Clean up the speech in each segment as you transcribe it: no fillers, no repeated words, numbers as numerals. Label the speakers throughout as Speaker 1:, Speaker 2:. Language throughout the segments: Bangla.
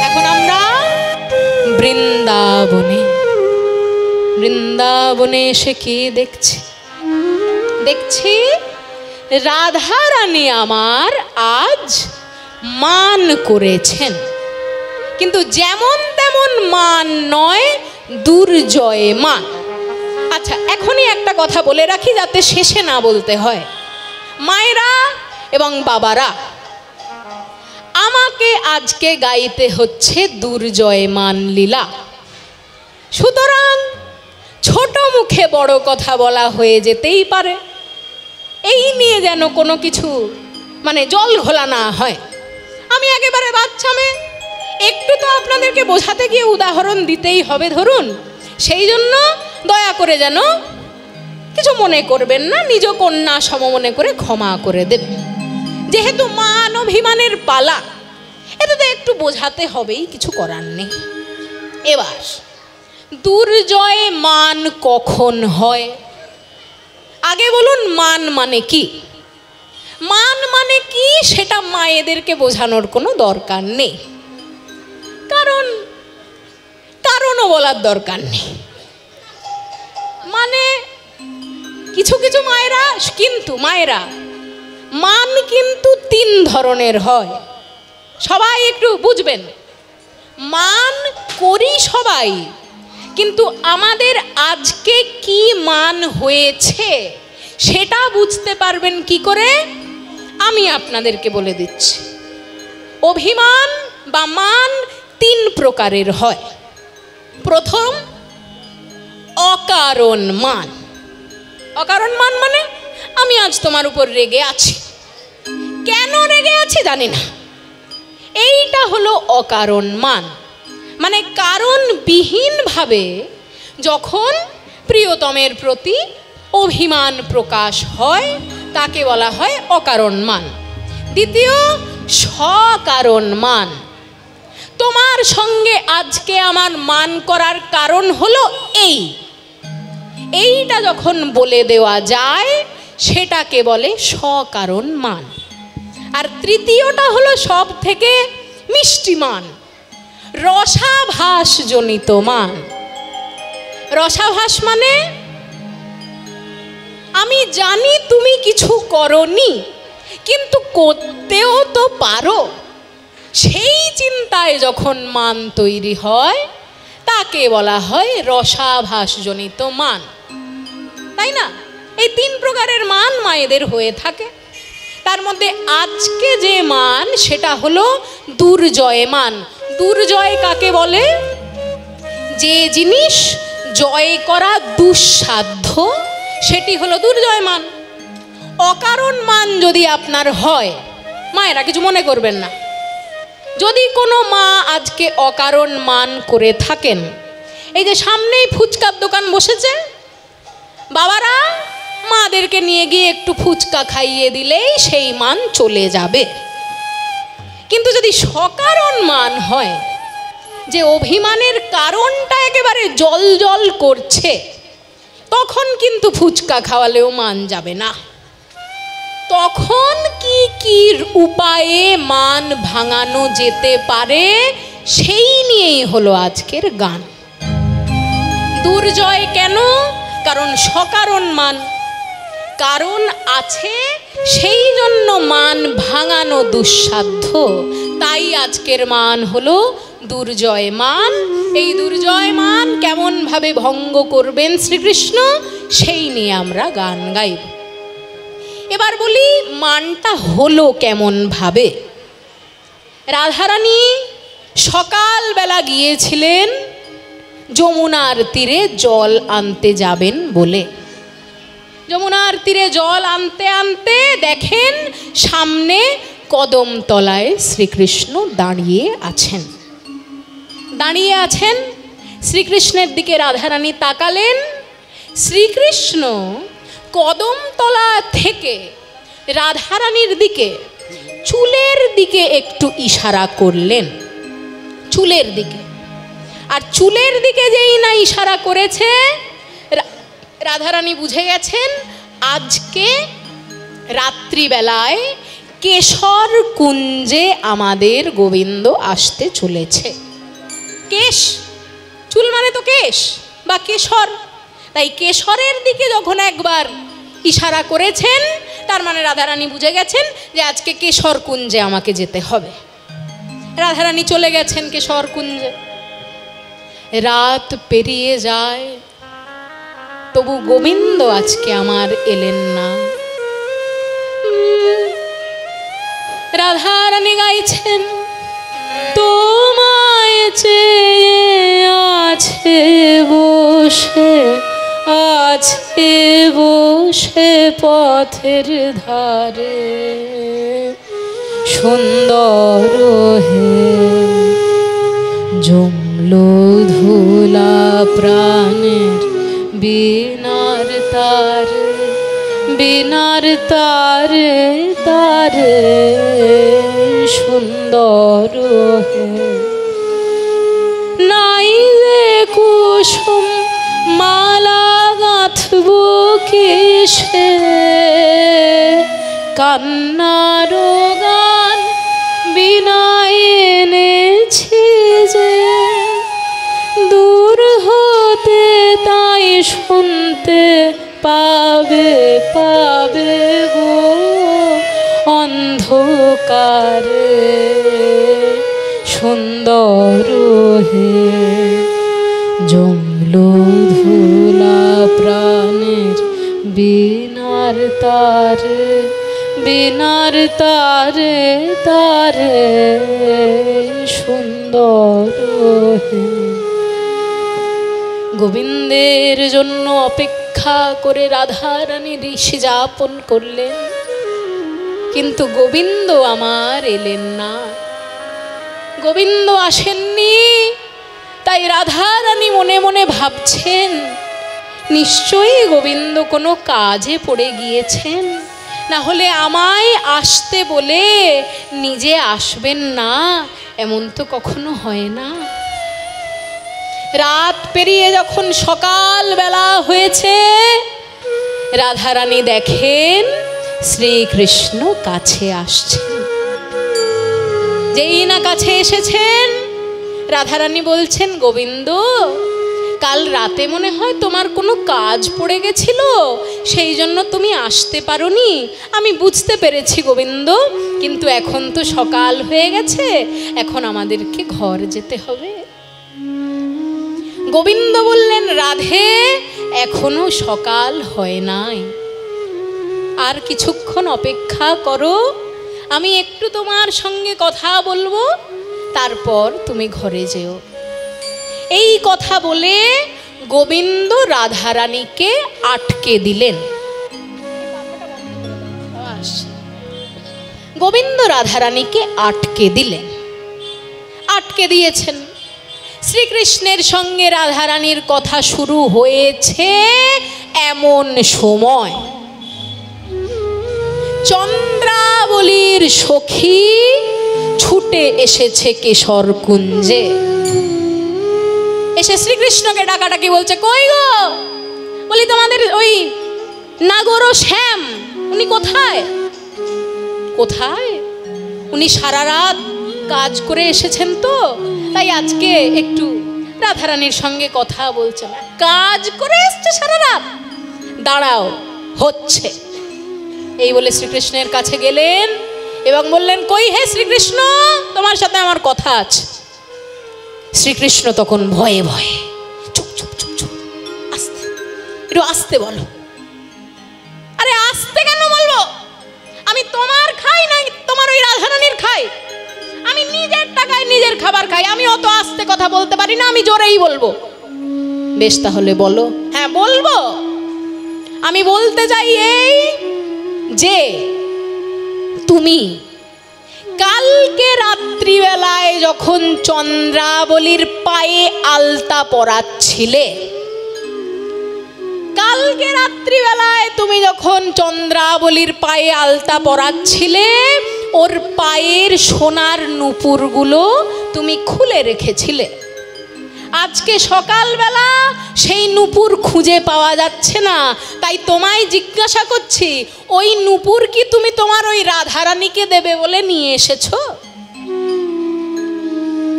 Speaker 1: এখন আমরা বৃন্দাবনে বৃন্দাবনে এসে কি দেখছি? দেখছি রাধা রানী আমার আজ মান করেছেন, কিন্তু যেমন তেমন মান নয়, দুর্জয় মান। আচ্ছা, এখনই একটা কথা বলে রাখি যাতে শেষে না বলতে হয়। মায়েরা এবং বাবারা, আমাকে আজকে গাইতে হচ্ছে দুর্জয় মান লীলা। সুতরাং ছোট মুখে বড় কথা বলা হয়ে যেতেই পারে, এই নিয়ে যেন কোনো কিছু জল ঘোলা না হয়। আমি একেবারে বাচ্চা মেয়ে, একটু তো আপনাদেরকে বোঝাতে গিয়ে উদাহরণ দিতেই হবে ধরুন, সেই জন্য দয়া করে যেন কিছু মনে করবেন না, নিজ কন্যা সম মনে করে ক্ষমা করে দেবেন। যেহেতু মান অভিমানের পালা, এটা তো একটু বোঝাতে হবেই, কিছু করার নেই। এবার দুর্জয় মান কখন হয়? আগে বলুন মান মানে কি? মান মানে কি সেটা মায়েদেরকে বোঝানোর কোনো দরকার নেই, কারণও বলার দরকার নেই। কিছু কিছু মায়েরা মান কিন্তু 3 ধরনের হয়। সবাই একটু বুঝবেন, মান করি সবাই, কিন্তু আমাদের আজকে কি মান হয়েছে সেটা বুঝতে পারবেন কি করে? আমি আপনাদেরকে বলে দিচ্ছি। অভিমান বা মান 3 প্রকারের হয়। প্রথম, অকারণ মান। অকারণ মান মানে আমি আজ তোমার উপর রেগে আছি, কেন রেগে আছি জানি না, এইটা হলো অকারণ মান। কারণবিহীনভাবে যখন প্রিয়তমের প্রতি অভিমান প্রকাশ হয় তাকে বলা হয় অকারণ মান। দ্বিতীয়, সকারণ মান। তোমার সঙ্গে আজকে আমার মান করার কারণ হলো এইটা যখন বলে দেওয়া যায় সেটাকে বলে সকারণ মান। আর তৃতীয়টা হলো সব থেকে মিষ্টি মান, রসাভাস জনিত মান। রসাভাস মানে আমি জানি তুমি কিছু করনি, কিন্তু করতেও তো পারো, সেই চিন্তায় যখন মান তৈরি হয় তাকে বলা হয় রসাভাস জনিত মান। তাই না? এই 3 প্রকারের মান মায়েদের হয়ে থাকে। তার মধ্যে আজকে যে মান সেটা হলো দুর্জয় মান। দুর্জয় কাকে বলে? যে জিনিস জয় করা দুঃসাধ্য সেটি হলো দুর্জয় মান। অকারণ মান যদি আপনার হয়, মায়েরা কিছু মনে করবেন না, যদি কোনো মা আজকে অকারণ মান করে থাকেন, এই যে সামনেই ফুচকার দোকান বসেছে, বাবারা মাদেরকে নিয়ে গিয়ে একটু ফুচকা খাইয়ে দিলেই সেই মান চলে যাবে। কিন্তু যদি সকারণ মান হয়, যে অভিমানের কারণটা একেবারে জল জল করছে, তখন কিন্তু ফুচকা খাওয়ালেও মান যাবে না। তখন কি কি উপায়ে মান ভাঙানো যেতে পারে সেই নিয়েই হলো আজকের গান। দুর্জয় কেন? কারণ সকারণ মান, কারণ আছে সেই জন্য মান ভাঙানো দুঃসাধ্য, তাই আজকের মান হলো দুর্জয় মান। এই দুর্জয় মান কেমন ভাবে ভঙ্গ করবেন শ্রীকৃষ্ণ সেই নিয়ে আমরা গান গাইব। এবার বলি মানটা হলো কেমন ভাবে। রাধারানী সকালবেলা গিয়েছিলেন যমুনার তীরে জল আনতে যাবেন বলে। যমুনার তীরে জল আনতে আনতে দেখেন সামনে কদমতলায় শ্রীকৃষ্ণ দাঁড়িয়ে আছেন। শ্রীকৃষ্ণের দিকে রাধারানী তাকালেন। শ্রীকৃষ্ণ কদমতলা থেকে রাধারানীর দিকে চুলের দিকে একটু ইশারা করলেন, চুলের দিকে। আর চুলের দিকে যেই না ইশারা করেছে, রাধারানী বুঝে গেছেন আজকে রাত্রিবেলায় কেশর কুঞ্জে আমাদের গোবিন্দ আসতে চলেছে। কেশ, চুল মানে তো কেশ বা কেশর, তাই কেশরের দিকে যখন একবার ইশারা করেছেন, তার মানে রাধারানী বুঝে গেছেন যে আজকে কেশর কুঞ্জে আমাকে যেতে হবে। রাধারানী চলে গেছেন কেশর কুঞ্জে। রাত পেরিয়ে যায়, তবু গোবিন্দ আজকে আমার এলেন না। রাধারানী গাইছেন, তোমায় চেয়ে আছে বসে, আছে বসে পথের ধারে, সুন্দর হে জমলো ধুলা প্রাণের বিনার তারে, বিনার তারে তারে, সুন্দর হে। নাই রে কুসুম মালা গাঁথব কিসে, কান্নার গান বিনায় এনেছি যে, দূর হতে তাই শুনতে পাবে পাবে গো অন্ধকারে, সুন্দর হে জমলো ধুলা প্রাণের বিনার তারে, বিনার তারে তারে, সুন্দর হে। গোবিন্দের জন্য অপেক্ষা করে রাধারানী ঋষি যাপন করলেন, কিন্তু গোবিন্দ আমার এলেন না। গোবিন্দ আসেননি, তাই রাধারানী মনে মনে ভাবছেন নিশ্চয়ই গোবিন্দ কোনো কাজে পড়ে গিয়েছেন, না হলে আমায় আসতে বলে নিজে আসবেন না, এমন তো কখনো হয় না। রাত পেরিয়ে যখন সকাল বেলা হয়েছে, রাধারানী দেখেন শ্রীকৃষ্ণ কাছে আসছেন। যেই না কাছে এসেছেন, রাধারানী বলছেন, গোবিন্দ কাল রাতে মনে হয় তোমার কোনো কাজ পড়ে গেছিল, সেই জন্য তুমি আসতে পারোনি, আমি বুঝতে পেরেছি গোবিন্দ, কিন্তু এখন তো সকাল হয়ে গেছে, এখন আমাদেরকে ঘর যেতে হবে। গোবিন্দ বললেন, রাধে এখনো সকাল হয় নাই, আর কিছুক্ষণ অপেক্ষা করো, আমি একটু তোমার সঙ্গে কথা বলবো, তারপর তুমি ঘরে যেও। এই কথা বলে গোবিন্দ রাধারানীকে আটকে দিলেন। গোবিন্দ রাধারানীকে আটকে দিলেন। আটকে দিয়েছেন। শ্রীকৃষ্ণের সঙ্গে রাধারানীর কথা শুরু হয়েছে এমন সময় চন্দ্রাবলীর সখী ছুটে এসেছে কেশর কুঞ্জে। এসে শ্রীকৃষ্ণকে ডাকাডাকি বলছে, কই গো, বলি তোমাদের ওই নাগর শ্যাম উনি কোথায়? কোথায়? উনি সারা রাত কাজ করে এসেছেন তো, তাই আজকে একটু রাধারানীর সঙ্গে কথা বলছে না। কাজ করে এসছে সারা রাত? দাঁড়াও, হচ্ছে। এই বলে শ্রীকৃষ্ণের কাছে গেলেন এবং বললেন, কই হে শ্রীকৃষ্ণ, তোমার সাথে আমার কথা আছে। শ্রীকৃষ্ণ তখন ভয়ে ভয়ে, চুপ চুপ চুপ চুপ, আস্তে, একটু আস্তে বলো। আরে আস্তে কেন বলবো? আমি তোমার খাই না তোমার ওই রাধারানীর খাই? আমি নিজের টাকায় নিজের খাবার খাই, আমি অত আস্তে কথা বলতে পারি না, আমি জোরেই বলবো। বেশ তাহলে বলো। হ্যাঁ বলবো। আমি বলতে চাই এই যে তুমি কালকে রাত্রিবেলায় যখন চন্দ্রাবলীর পায়ে আলতা পরাচ্ছিলে, কালকে রাত্রিবেলায় তুমি যখন চন্দ্রাবলীর পায়ে আলতা পরাচ্ছিলে, ওর পায়ের সোনার নূপুরগুলো তুমি খুলে রেখেছিলে। আজকে সকালবেলা সেই নূপুর খুঁজে পাওয়া যাচ্ছে না, তাই তোমায় জিজ্ঞাসা করছি, ওই নূপুর কি তুমি তোমার ওই রাধারানীকে দেবে বলে নিয়ে এসেছো?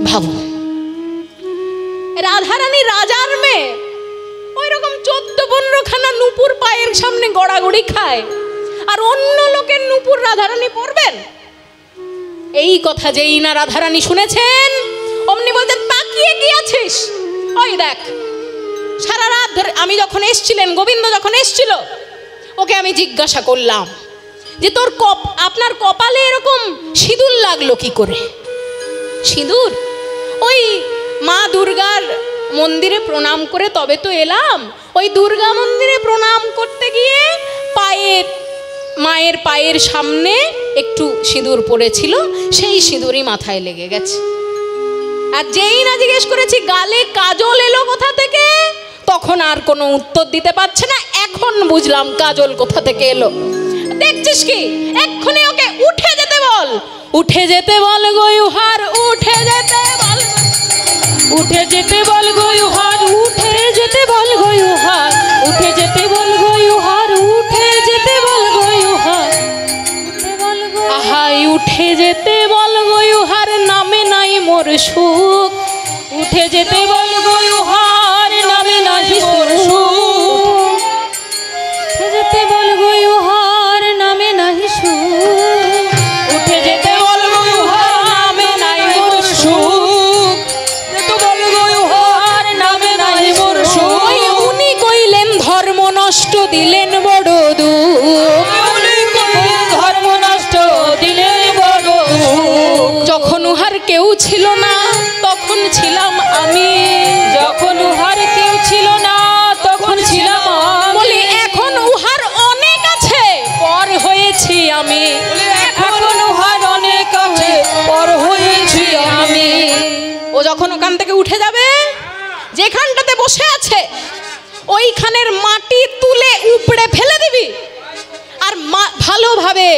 Speaker 1: ভাবো, রাধারানী রাজার মেয়ে, ওই রকম 14-15 খানা নূপুর পায়ের সামনে গড়াগড়ি খায়, আর অন্য লোকের নূপুর রাধারানী পরবেন? এই কথা যেই না রাধারানী শুনেছেন, অমনি বলতেন, তাকিয়ে কি আছিস? ওই দেখ, সারা রাত ধরে আমি যখন এসছিলেন, গোবিন্দ যখন এসছিল, ওকে আমি জিজ্ঞাসা করলাম যে তোর আপনার কপালে এরকম সিঁদুর লাগলো কি করে? সিঁদুর ওই মা দুর্গার মন্দিরে প্রণাম করে তবে তো এলাম, ওই দুর্গা মন্দিরে প্রণাম করতে গিয়ে মায়ের পায়ের সামনে একটু সিঁদুর পড়েছিল, সেই সিঁদুরই মাথায় লেগে গেছে। আর যেই না জিজ্ঞেস করেছি গালে কাজল এলো কোথা থেকে, তখন আর কোনো উত্তর দিতে পারছে না। এখন বুঝলাম কাজল কোথা থেকে এলো। দেখছিস কি, এক্ষুনি ওকে উঠে যেতে বল, উঠে যেতে বল গো ইউহার, উঠে যেতে বল, উঠে যেতে বল গো ইউহার, উঠে যেতে বল গো ইউহার, উঠে যেতে বল গো ইউহার, উঠে যেতে বল গো ইউহার, আহাই উঠে যেতে বল গো ইউহার, নামে নাই মোর সুখ, উঠে যেতে বল গো ইউহার, নামে নাই মোর সুখ, উঠে যেতে বল গো ইউহার, নামে নাই সুখ, উঠে যেতে বল গো ইউহার, নামে নাই মোর সুখ, যেতে বল গো ইউহার, নামে নাই মোর সুখ। উনি কইলেন ধর্ম নষ্ট, দিলেন বড় দুঃখ, ধর্ম নষ্ট দিলেন বড় দুঃখ। যখন উহার কেউ ছিল না তখন ছিলাম আমি, যখন উহার কেউ ছিল না তখন ছিলাম বলি, এখন উহার অনেক আছে পর হয়েছি আমি, এখন উহার অনেক আছে পর হয়েছি আমি। ও যখন ওখান থেকে উঠে যাবে, যেখানটাতে বসে আছে ওইখানের মাটি তুলে উপড়ে ফেলে দিবি, আর ভালোভাবে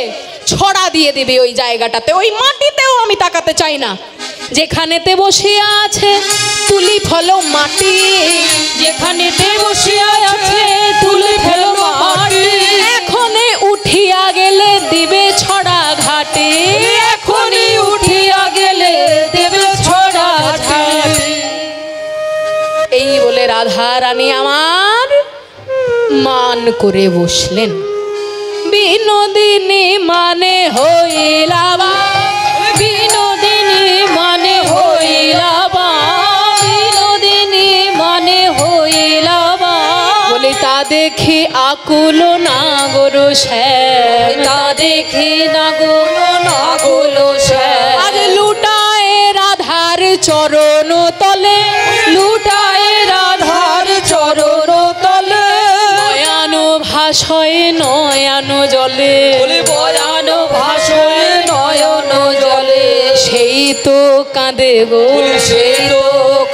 Speaker 1: ছড়া দিয়ে দিবি ওই জায়গাটাতে, ওই মাটিতেও আমি তাকাতে চাই না। যেখানেতে বসিয়া আছে তুলি ফেলো মাটি, যেখানেতে বসিয়া আছে তুলি ফেলো মাটি, এখনে উঠিয়া গেলে দিবে ছড়া ঘাটে, এখনই উঠিয়া গেলে দেবে ছড়া ঘাটে। এই বলে রাধা রানী আমার মান করে বসলেন। বিনোদিনী মানে হইলাবা, বিনোদিনী মানে হইলাবা, বিনোদিনী মানে হইলাবা, বলে তা দেখি আকুল নাগর শ্যাম, তা দেখি নাগর নাগর শ্যাম, আজ লুটায় রাধার চরণ তলে, লুটায় রাধার চরণ তলে, নয়ান ভাষয় নয়ন জলে, বয়ান ভাষয় নয়ন জলে, সেই তো কাঁদে গো, সেই তো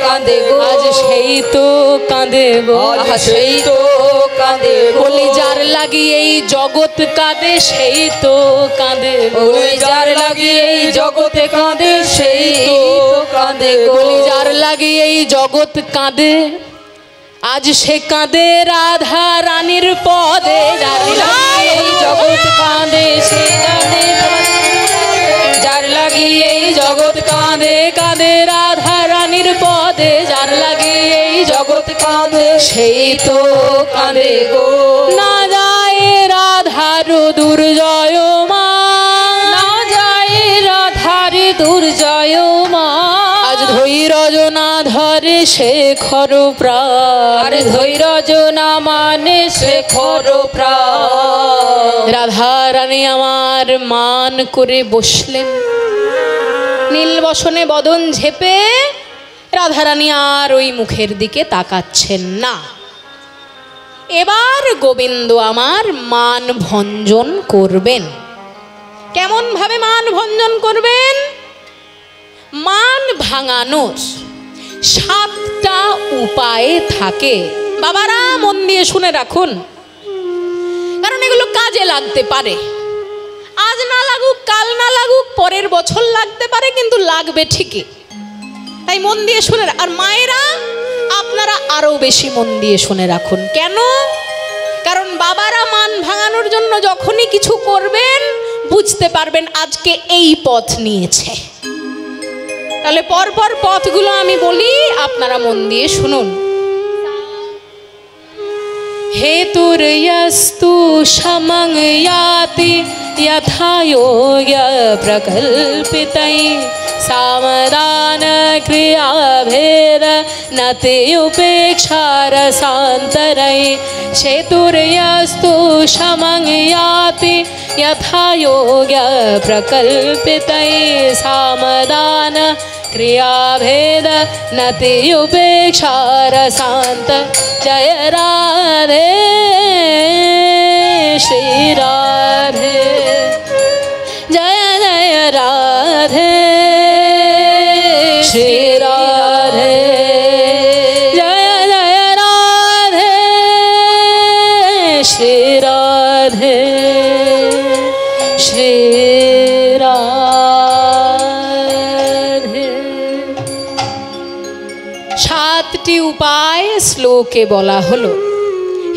Speaker 1: কাঁদে গো, আজ সেই তো কাঁদে গো, সেই তো কাঁদে, বলি যার লাগি এই জগৎ কাঁদে সেই তো কাঁদে, বলি যার লাগি এই জগতে কাঁদে সেই তো কাঁদে, বলি যার লাগি এই জগৎ কাঁদে, আজ সে কাঁদে রাধা রানীর পদে, যার লাগি এই জগৎ কাঁদে সে কাঁদে, যার লাগি এই জগৎ কাঁদে কাঁদে রাধা রানীর পদে, যার লাগি এই জগৎ কাঁদে সেই তো কাঁদে গো। না যায় রাধার দুর্জয় মা, না যায় রাধার দুর্জয় মা, আজ ধৈর্য না ধরে শেখর প্রাণ, ধৈর্য না মানে শেখর প্রাণ। রাধা রানী আমার মান করে বসলেন, নীল বসনে বদন ঝেপে রাধারানী আর ওই মুখের দিকে তাকাচ্ছেন না। এবার গোবিন্দ আমার মান ভঞ্জন করবেন। কেমন ভাবে মান ভঞ্জন করবেন? মান ভাঙানোর 7টা উপায় থাকে। বাবারা মন দিয়ে শুনে রাখুন, কারণ এগুলো কাজে লাগতে পারে। আজ না লাগুক, কাল না লাগুক, পরের বছর লাগতে পারে, কিন্তু লাগবে ঠিকই। তাই মন দিয়ে শুনে, আর মায়েরা আপনারা আরো বেশি মন দিয়ে শুনে রাখুন। কেন? কারণ বাবারা মান ভাঙানোর জন্য যখনই কিছু করবেন বুঝতে পারবেন আজকে এই পথ নিয়েছে। তাহলে পরপর পথগুলো আমি বলি, আপনারা মন দিয়ে শুনুন। हेतुर्यस्तु शमं याति यथा योग्य प्रकल्पितै सामदान क्रिया भेद नति उपेक्षा रसान्तरै हेतुर्यस्तु शमं याति यथा योग्य प्रकल्पितै सामदान क्रिया भेद नति उपेक्षा रसान्त। जय राधे श्री राधे, जय जय राधे श्री राधे, जय जय राधे श्री राधे श्री राधे। সাতটি উপায় শ্লোকে বলা হলো।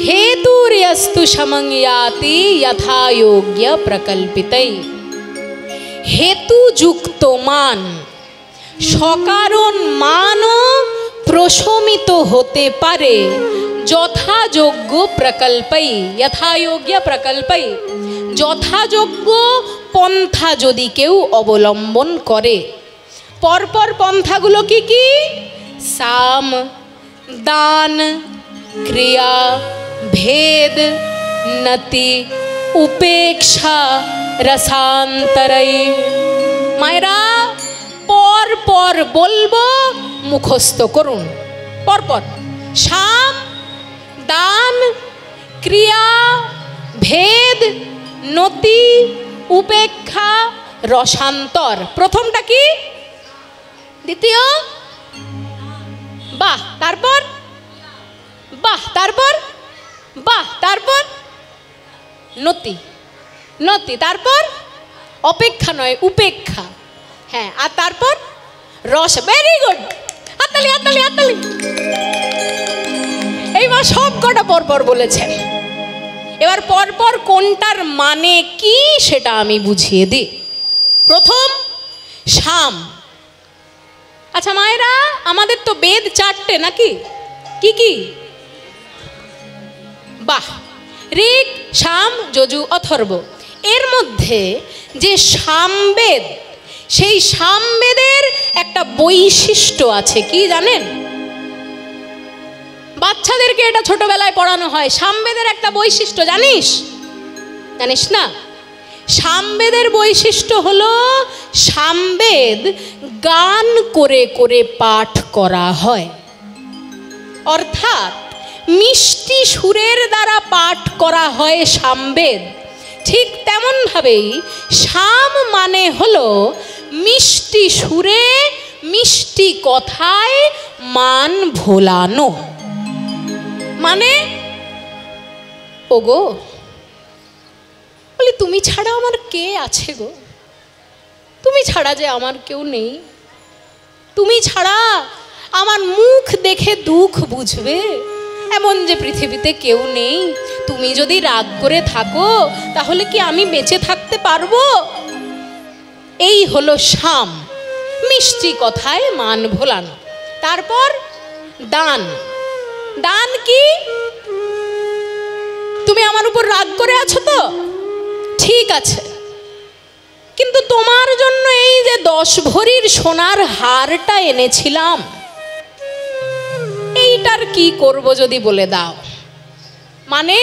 Speaker 1: হেতুর্যস্তু সমং ইয়াতি যথা যোগ্য প্রকল্পিতৈ। হেতুযুক্ত মান, সকারণ মানও প্রশমিত হতে পারে যথাযোগ্য প্রকল্পই। যথাযোগ্য প্রকল্পই, যথাযোগ্য পন্থা যদি কেউ অবলম্বন করে। পরপর পন্থাগুলো কি কি? साम दान क्रिया भेद नति उपेक्षा रसान्तरै। मायरा पर पर बोलबो, मुखस्थ करुन। पर पर साम दान क्रिया भेद नति उपेक्षा रसान्तर। प्रथमटा की? द्वितीय বাহ, তারপর বাহ, তারপর বাহ, তারপর নতি নতি, তারপর অপেক্ষা নয় উপেক্ষা। হ্যাঁ, আর তারপর রস। ভেরি গুড, হাততালি হাততালি হাততালি। এইবার সব কটা পরপর বলেছেন। এবার পরপর কোনটার মানে কি সেটা আমি বুঝিয়ে দিই। প্রথম সাম। আচ্ছা মায়েরা, আমাদের তো বেদ চারটে নাকি? কি কি? বাহ, ঋক সাম যজু অথর্ব। এর মধ্যে যে সামবেদ, সেই সামবেদের একটা বৈশিষ্ট্য আছে, কি জানেন? বাচ্চাদেরকে এটা ছোটবেলায় পড়ানো হয়। সামবেদের একটা বৈশিষ্ট্য জানিস? জানিস না? সামবেদের বৈশিষ্ট্য হলো সামবেদ গান করে করে পাঠ করা হয়, অর্থাৎ মিষ্টি সুরের দ্বারা পাঠ করা হয় সামবেদ। ঠিক তেমনভাবেই সাম মানে হলো মিষ্টি সুরে মিষ্টি কথায় মান ভোলানো। মানে ওগো, বলি তুমি ছাড়া আমার কে আছে গো? তুমি ছাড়া যে আমার কেউ নেই। তুমি ছাড়া আমার মুখ দেখে দুঃখ বুঝবে এমন যে পৃথিবীতে কেউ নেই। তুমি যদি রাগ করে থাকো তাহলে কি আমি বেঁচে থাকতে পারবো? এই হলো সাম, মিষ্টি কথায় মান ভোলানো। তারপর দান। দান কি? তুমি আমার উপর রাগ করে আছো তো, ঠিক আছে, কিন্তু তোমার জন্য এই যে 10 ভরির সোনার হারটা এনেছিলাম, এইটার কি করব যদি বলে দাও। মানে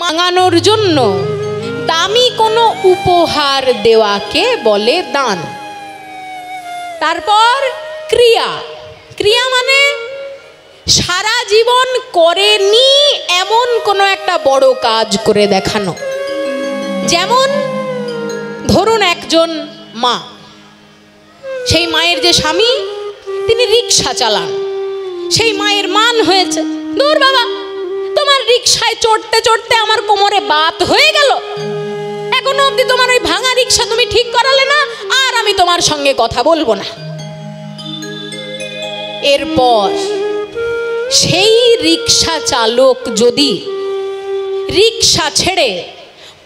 Speaker 1: মাঙানোর জন্য দামি কোনো উপহার দেওয়াকে বলে দান। তারপর ক্রিয়া। ক্রিয়া মানে সারা জীবন করেনি এমন কোনো একটা বড় কাজ করে দেখানো। যেমন ধরুন একজন মা, সেই মায়ের যে স্বামী তিনি রিক্সা চালান, সেই মায়ের মান হয়েছে, দূর বাবা, তোমার রিক্সায় চড়তে চড়তে আমার কোমরে বাত হয়ে গেল, এখনো অবধি তোমার ওই ভাঙা রিক্সা তুমি ঠিক করালে না, আর আমি তোমার সঙ্গে কথা বলবো না। এরপর সেই রিক্সা চালক যদি রিক্সা ছেড়ে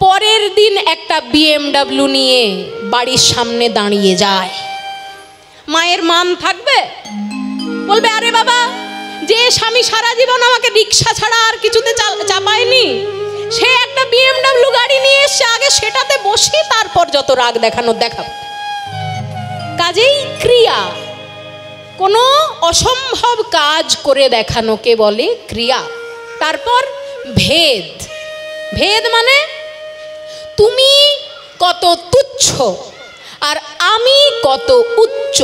Speaker 1: পরের দিন একটা BMW নিয়ে বাড়ির সামনে দাঁড়িয়ে যায়, মায়ের মান থাকবে? বলবে আরে বাবা, যে স্বামী সারা জীবন আমাকে রিক্সা ছাড়া আর কিছুতে চাপায়নি, সে একটা BMW গাড়ি নিয়ে এসে আগে সেটাতে বসি, তারপর যত রাগ দেখানোর দেখাব। কাজেই ক্রিয়া, কোনো অসম্ভব কাজ করে দেখানোকে বলে ক্রিয়া। তারপর ভেদ। ভেদ মানে তুমি কত তুচ্ছ আর আমি কত উচ্চ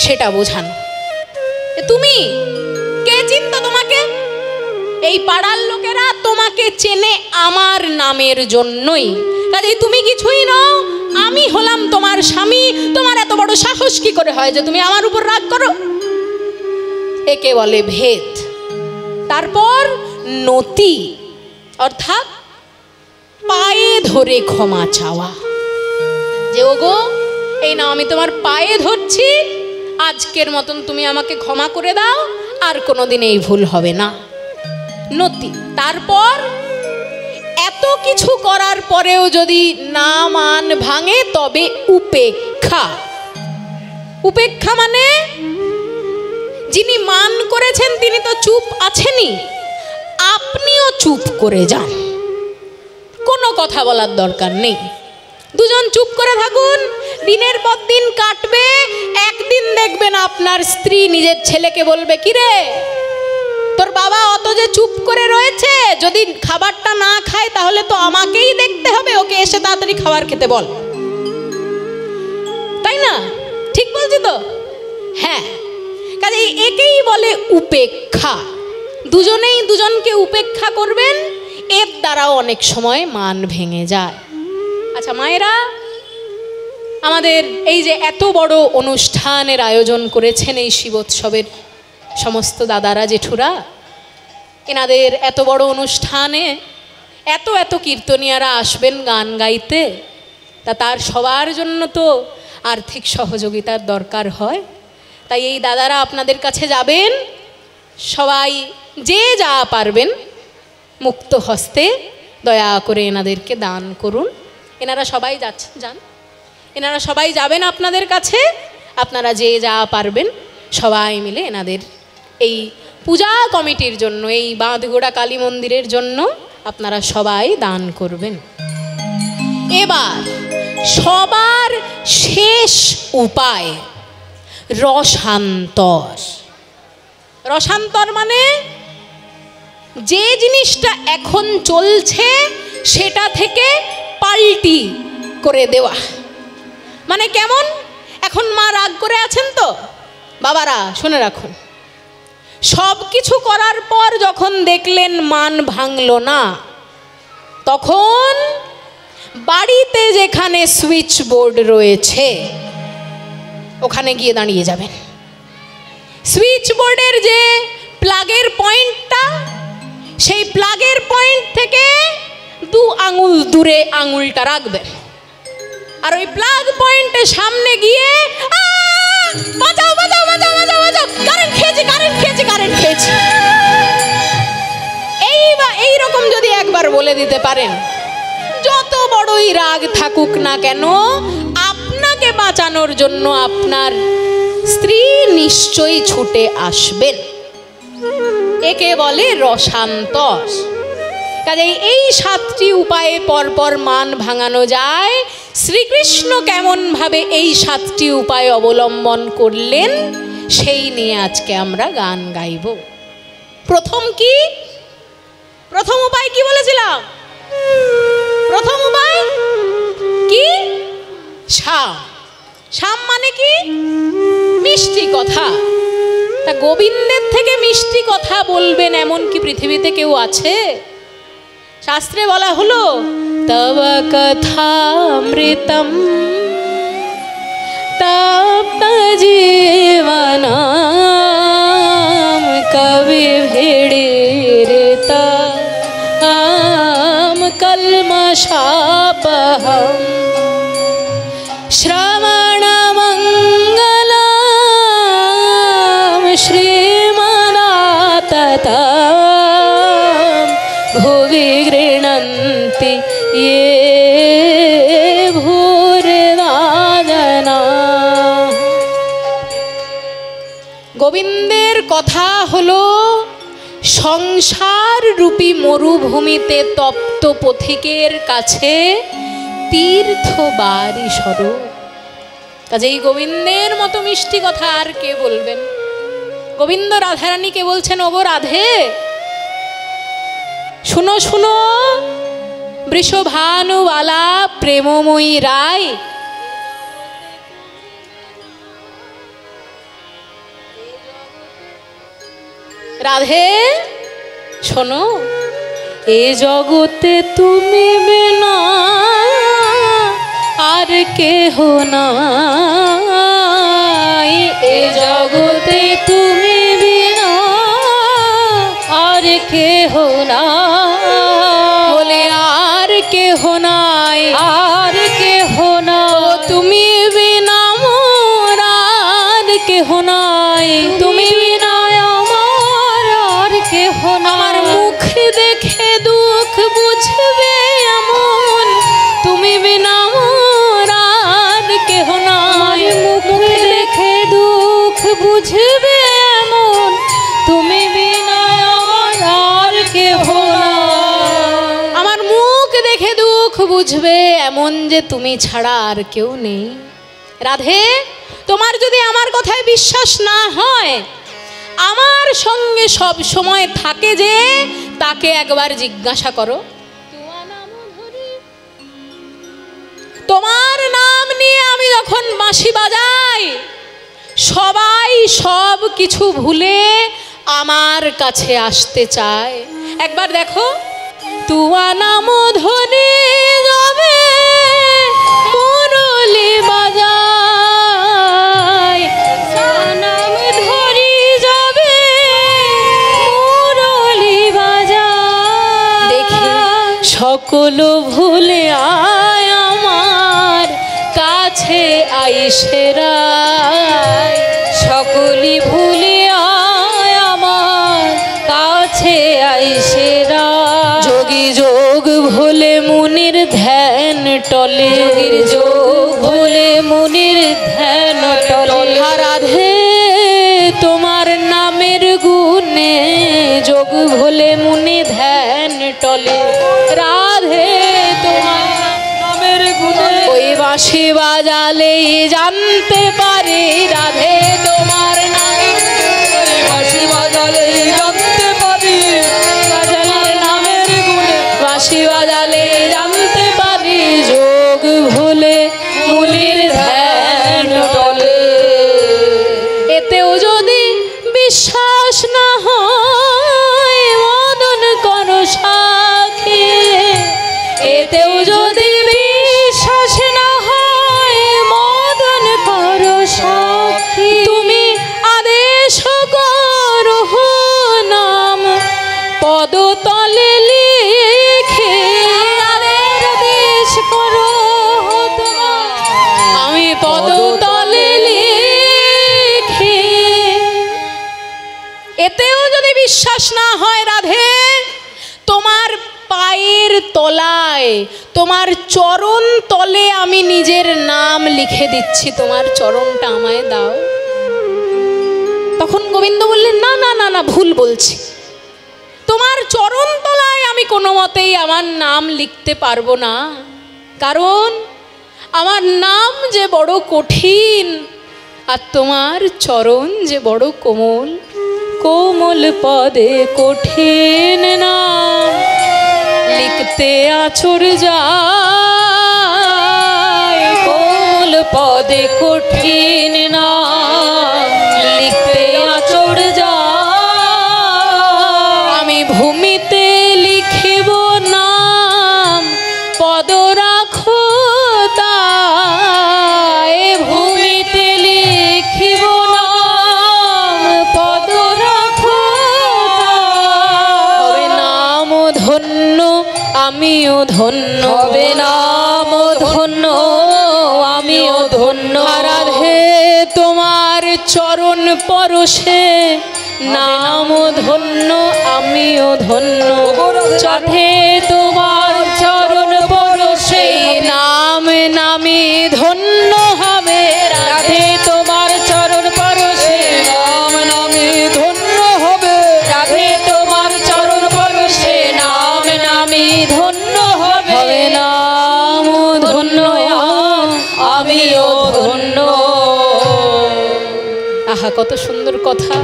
Speaker 1: সেটা বোঝানো। তুমি কে চিনতো তোমাকে? এই পাড়ার লোকেরা তোমাকে চেনে আমার নামের জন্যই। কাজেই তুমি কিছুই নও, আমি হলাম তোমার স্বামী। তোমার এত বড় সাহস কি করে হয় যে তুমি আমার উপর রাগ করো? একে বলে ভেদ। তারপর নতি, অর্থাৎ পায়ে ধরে ক্ষমা চাওয়া, যে ওগো এই নাও আমি তোমার পায়ে ধরছি, আজকের মতন তুমি আমাকে ক্ষমা করে দাও, আর কোনোদিন এই ভুল হবে না। নতি। তারপর এত কিছু করার পরেও যদি না মান ভাঙে তবে উপেক্ষা। উপেক্ষা মানে যিনি মান করেছেন তিনি তো চুপ আছেনই, আপনিও চুপ করে যান, কোনো কথা বলার দরকার নেই। দুজন চুপ করে থাকুন, দিনের পর দিন কাটবে, একদিন দেখবেন আপনার স্ত্রী নিজের ছেলেকে বলবে, কিরে তোর বাবা অত যে চুপ করে রয়েছে, যদি খাবারটা না খায় তাহলে তো আমাকেই দেখতে হবে, ওকে এসে তাড়াতাড়ি খাবার খেতে বল। তাই না? ঠিক বলছি তো? হ্যাঁ, কাজে একেই বলে উপেক্ষা। দুজনেই দুজনকে উপেক্ষা করবেন, এর দ্বারাও অনেক সময় মান ভেঙে যায়। আচ্ছা মায়েরা, আমাদের এই যে এত বড় অনুষ্ঠানের আয়োজন করেছেন এই শিবোৎসবের সমস্ত দাদারা জেঠুরা, এনাদের এত বড় অনুষ্ঠানে এত এত কীর্তনিয়ারা আসবেন গান গাইতে, তার সবার জন্য তো আর্থিক সহযোগিতার দরকার হয়। তাই এই দাদারা আপনাদের কাছে যাবেন, সবাই যে যা পারবেন মুক্ত হস্তে দয়া করে এনাদেরকে দান করুন। এনারা সবাই যান, এনারা সবাই যাবেন আপনাদের কাছে, আপনারা যে যা পারবেন সবাই মিলে এনাদের এই পূজা কমিটির জন্য, এই বাঁধগোড়া কালী মন্দিরের জন্য আপনারা সবাই দান করবেন। এবার সবার শেষ উপায় রসান্তর। রসান্তর মানে যে জিনিসটা এখন চলছে সেটা থেকে পাল্টি করে দেওয়া। মানে কেমন? এখন মা রাগ করে আছেন তো, বাবারা শুনে রাখুন, সব কিছু করার পর যখন দেখলেন মান ভাঙলো না, তখন বাড়িতে যেখানে সুইচ বোর্ড রয়েছে ওখানে গিয়ে দাঁড়িয়ে যাবেন। সুইচ বোর্ডের যে প্লাগের পয়েন্টটা, সেই প্লাগের পয়েন্ট থেকে 2 আঙুল দূরে আঙুলটা রাখবেন, আর ওই প্লাগ পয়েন্টের সামনে গিয়ে বাঁচাও বাঁচাও বাঁচাও বাঁচাও বাঁচাও, কারেন্ট খেয়েছি কারেন্ট খেয়েছি কারেন্ট খেয়েছি, এইরকম যদি একবার বলে দিতে পারেন, যত বড়ই রাগ থাকুক না কেন, আপনাকে বাঁচানোর জন্য আপনার স্ত্রী নিশ্চয়ই ছুটে আসবেন। একে বলে রসান্তর। কাজেই এই 7টি উপায়ে পরপর মান ভাঙানো যায়। শ্রীকৃষ্ণ কেমনভাবে এই 7টি উপায় অবলম্বন করলেন সেই নিয়ে আজকে আমরা গান গাইব। প্রথম কি? প্রথম উপায় কি বলেছিলাম? প্রথম উপায় কি? শাম। শাম মানে কি? মিষ্টি কথা। তা গোবিন্দের থেকে মিষ্টি কথা বলবেন এমন কি পৃথিবীতে কেউ আছে? শাস্ত্রে বলা হলো, তব কথামৃতম তপ্ত জীবনাম কবি ভিড়িরতাম কলমশাপহম শ্রবণমঙ্গলম শ্রী গোবিন্দের কথা হলো সংসার রূপী মরুভূমিতে তপ্ত পথিকের কাছে তীর্থ বাড়ি স্বরূপ। কাজেই গোবিন্দের মতো মিষ্টি কথা আর কে বলবেন? গোবিন্দ রাধারানীকে বলছেন, ওগো রাধে, শুনো শুনো বৃষভানুবালা প্রেমময়ী রায়, রাধে শোনো, এ জগতে তুমি বিনা আর কেহ নাই, এ জগতে তুমি বিনা আর কেহ নাই, বলে আর কেহ নাই, আর কেহ না, তুমি বিনা মোর আর কেহ নাই, তুমি বিনা আমার আর কেহ না, আমার মুখ দেখে দুঃখ বুঝবে এমন, তুমি বিনা মোর আর কেহ নাই, মুখ দেখে দুঃখ বুঝবে এমন, তুমি বিনা আমার আর কেহ নাই, আমার মুখ দেখে দুঃখ বুঝবে এমন যে তুমি ছাড়া আর কেউ নেই। রাধে, তোমার যদি আমার কথায় বিশ্বাস না হয়, আমার সঙ্গে সব সময় থাকে যে তাকে একবার জিজ্ঞাসা করো। তোমার নাম নিয়ে আমি যখন বাঁশি বাজাই, সবাই সব কিছু ভুলে আমার কাছে আসতে চায়। একবার দেখো, তুয়া নাম ধরে যাবে মুরলি বাজায়, নাম ধরি যাবে মুরলি বাজায়, দেখি সকল ভুলে আয় আমার কাছে আইসে রায়, সকলি ভুলে আয় আমার কাছে আইসে রায়, যোগী যোগ ভোলে মুনির ধ্যান টলে, যোগীর যোগ ভোলে মুনির ধ্যান টলে, রাধে তোমার নামের গুণে যোগ ভোলে মুনি ধ্যান টলে, রাধে তোমার নামের গুণে ওই বাঁশি বাজালেই জানতে পারি, রাধে তোমার নামের বাঁশি বাজালেই জানতে পারি, বাজালের নামের গুণে বাঁশি বাজালে জানতে পারি, যোগ ভুলে মুনির ধ্যান টলে। এতেও যদি বিশ্বাস না হয় মদন করো সাক্ষী, এতেও যদি বিশ্বাস না হয় মদন করো সাক্ষী, তুমি আদেশ করো নাম পদতলে লিখে, আদেশ করো আমি পদতলে লিখে। এতেও যদি বিশ্বাস না হয় রাধে, তোমার পায়ের তলায়, তোমার চরণ তলে আমি নিজের নাম লিখে দিচ্ছি, তোমার চরণটা আমায় দাও। তখন গোবিন্দ বললেন, না না না না, ভুল বলছি, তোমার চরণ তলায় আমি কোনো মতেই আমার নাম লিখতে পারবো না, কারণ আমার নাম যে বড় কঠিন আর তোমার চরণ যে বড় কোমল, কোমল পদে কঠিন নাম লিখতে আছড় যায়, কোমল পদে কঠিন নাম লিখতে আছড় যায়, আমি ভূমিতে লিখিব নাম পদ রাখো তাই, ভূমিতে লিখিব নাম পদ রাখো তাই, হবে নাম ধন্য আমিও ধন্য, হবে নাম ধন্য আমিও ধন্য, রাধে তোমার চরণ পরশে নাম ধন্য আমিও ধন্য, রাধে তোমার চরণ পরশে নাম নামে ধন্য হবে, রাধে তোমার চরণ পরশে নাম আহা, কত সুন্দর কথা।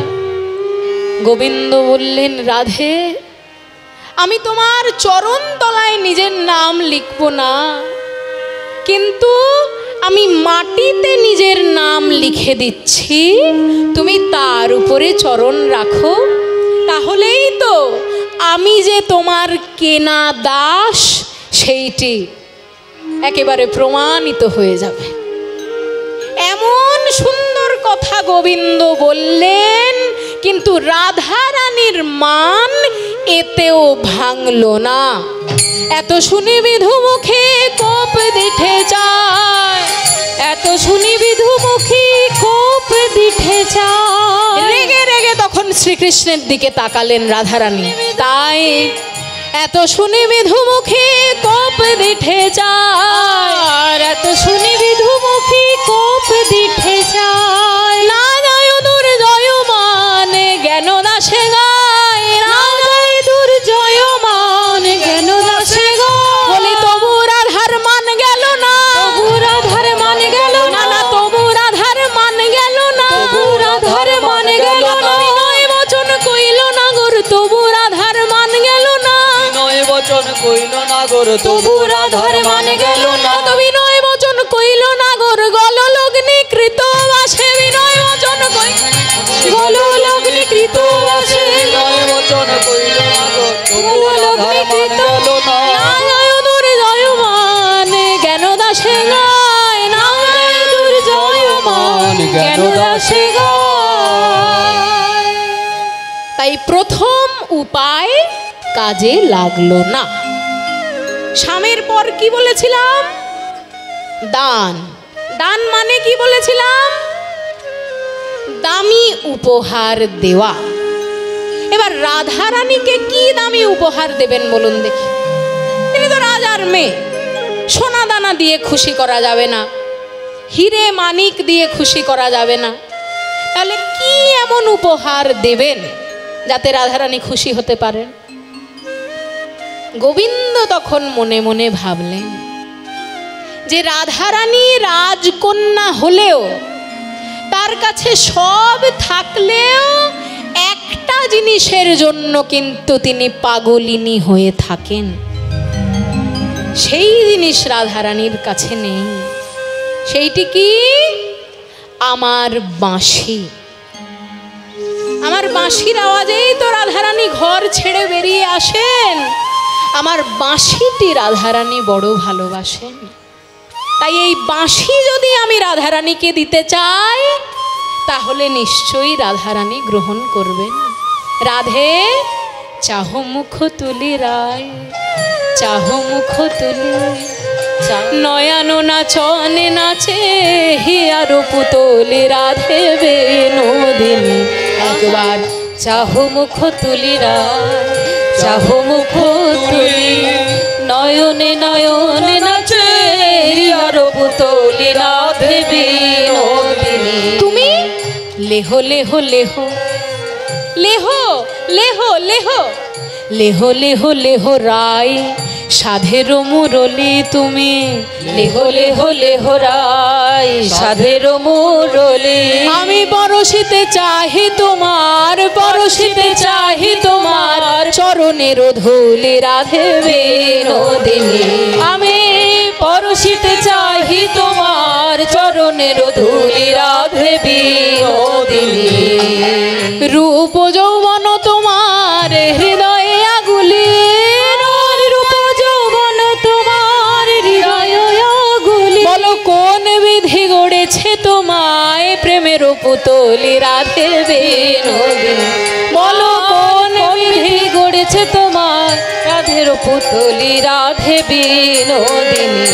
Speaker 1: গোবিন্দ বললেন, রাধে, আমি তোমার চরণ তলায় নিজের নাম লিখব না, কিন্তু আমি মাটিতে নিজের নাম লিখে দিচ্ছি, তুমি তার উপরে চরণ রাখো, তাহলেই তো আমি যে তোমার কেনা দাস সেইটি একেবারে প্রমাণিত হয়ে যাবে। এমন সুন্দর কথা গোবিন্দ বললেন, কিন্তু রাধা রানীর মান এতেও ভাঙল না। এত শুনি বিধু মুখে কোপ দিঠে যায়, এত শুনি বিধু মুখী কোপ দিঠে যায়। রেগে রেগে তখন শ্রীকৃষ্ণের দিকে তাকালেন রাধারানী। তাই এত শুনি বিধু মুখে কোপ দিঠে যায়, এত শুনি বিধু মুখী কোপ দিঠে যায়। না যায় দুর্জয় মানে জ্ঞান দাসে গায়, না যায় দুর্জয় মানে জ্ঞান দাসে গায়। বলি তবু রাধার মান গেল না, তবু রাধার মান গেল না, না তবু রাধার মান গেল না, তবু রাধার মান গেল না। বিনয় বচন কইল না গোর, তবু রাধার মান গেল না, বিনয় বচন কইল না গোর, তবু রাধার মান গেল না। বিনয় বচন কইল না গোর, গল লগ্নি কৃত বাসে, বিনয় বচন কইল গল লগ্নি কৃত বাসে, বিনয় বচন কইল না গোর, তবু রাধার মান গেল না। না যায় দুর্জয় মানে জ্ঞান দাসে গায়, না যায় দুর্জয় মানে জ্ঞান দাসে গায়। তাই প্রথম উপায় কাজে লাগলো না। স্বামীর পর কি বলেছিলাম? দান। দান মানে কি বলেছিলাম? দামি উপহার দেওয়া। এবার রাধা রানীকে কি দামি উপহার দেবেন বলুন দেখি? তিনি তো রাজার মেয়ে, সোনা দানা দিয়ে খুশি করা যাবে না, হিরে মানিক দিয়ে খুশি করা যাবে না। তাহলে কি এমন উপহার দেবেন যাতে রাধা রানী খুশি হতে পারেন? গোবিন্দ তখন মনে মনে ভাবলেন যে রাধারানী রাজকন্যা হলেও, তার কাছে সব থাকলেও একটা জিনিসের জন্য কিন্তু তিনি পাগলিনী হয়ে থাকেন। সেই জিনিস রাধারানীর কাছে নেই। সেইটি কি? আমার বাঁশি। আমার বাঁশির আওয়াজেই তো রাধারানী ঘর ছেড়ে বেরিয়ে আসেন। আমার বাঁশিটি রাধারানী বড় ভালোবাসেন। তাই এই বাঁশি যদি আমি রাধারানীকে দিতে চাই, তাহলে নিশ্চয়ই রাধারানী গ্রহণ করবেন। রাধে চাহো মুখ তুলি রায়, চাহো মুখ তুলি, নয়ন নাচনে নাচে হিয়ার পুতলি, রাধে বিনোদিনী একবার চাহো মুখ তুলি রায়, চাহো মুখ তুলি, নয়নে নয়নে নাচে হিয়ার পুতলি, রাধে বিনোদিনী। তুমি লেহ লেহ লেহ লেহ লেহ লেহ লেহ লেহ লেহ রায়, সাধের মুরলি তুমি লেহ লেহ লেহ রায়, সাধের মুরলি। আমি পরশিতে চাহি তোমার, পরশিতে চাহি তোমার চরণের ধুলি, রাধে বিনোদিনী। আমি পরশিতে চাহি তোমার চরণের ধুলি, রাধে বিনোদিনী। রূপ যৌবন তোমার হৃদয়ে আগুলি, রূপ যৌবন তোমার হৃদয়ে আগুলি। বলো কোন বিধি গড়েছে তোমায় প্রেমের পুতলি, রাধে বিনোদিনী। বলো কোন বিধি গড়েছে তোমার রাধের পুতলি, রাধে বিনোদিনী।